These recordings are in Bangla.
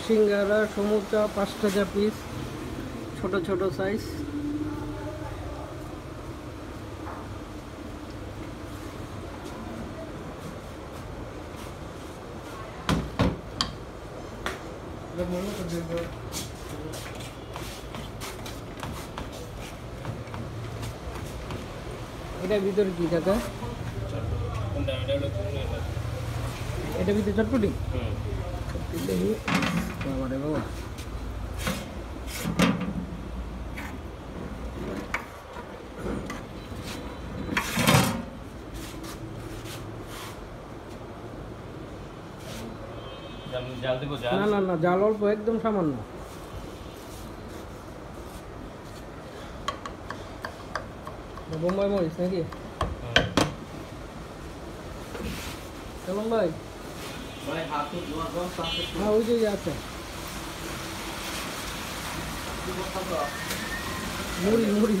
সিঙ্গারা সমুচা 5 টাকা পিস, ছোট ছোট সাইজ। এটার ভিতরে কি টাকা? এটার ভিতরে চটপটি। বাবা রে বাবা, না না না, জাল অল্প, একদম সামান্য। বোম্বাই মরিচ নাকি? চলুন ভাই, হ্যাঁ ওই যে আছে মুড়ি মুড়ি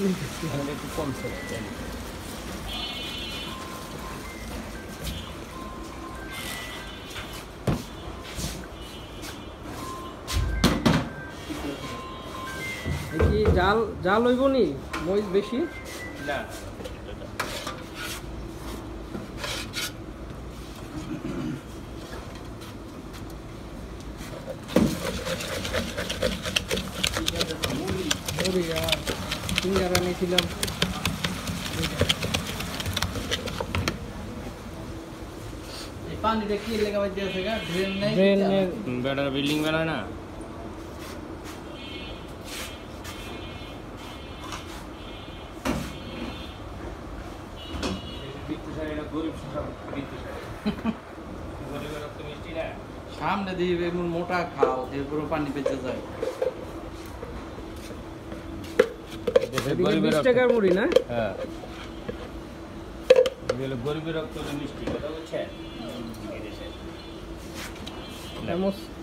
একটু কমছে। কি জাল জাল হইব নি? মরিচ বেশি না। সিঙ্গারা নিয়েছিলাম। পানিটা কি লেগে আছে? ড্রেনের বেটার বিল্ডিং বানায় না। সামনে দিয়ে এমন মোটা খাও, এরপরে পানি বেঁচে যায়। 20 টাকার মুড়ি না? হ্যাঁ, গরিবের রক্ত মিষ্টি, কথা বলছেন।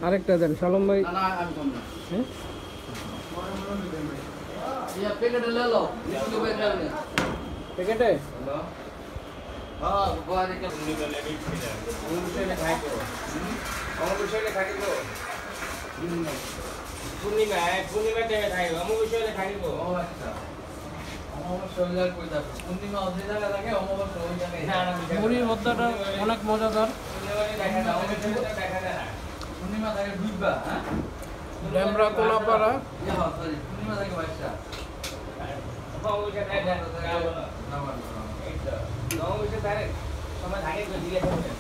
আরেকটা দেন সালম ভাই। না না, আমি কম না। হ্যাঁ, ইয়া প্যাকেটে ले लो, इसको बेच दे। প্যাকেটে हां, बाहर के পূর্ণিমা টাইমে খাইব, অমাবস্যায় খাইব। ও আচ্ছা, অমাবস্যা কই যাবে? পূর্ণিমা অধে জায়গা থাকে, অমাবস্যা ওই জায়গায়। মুড়ির ভর্তাটা অনেক মজাদার। পূর্ণিমা থেকে ডুববা, হ্যাঁ? ডেমরা কোলাপাড়া। ইয়া সরি, পূর্ণিমা থেকে বাচ্চা। অমাবস্যা টাইমে না না। অমাবস্যা তারিখ সময় থাকে তো জিজ্ঞাসা করছেন।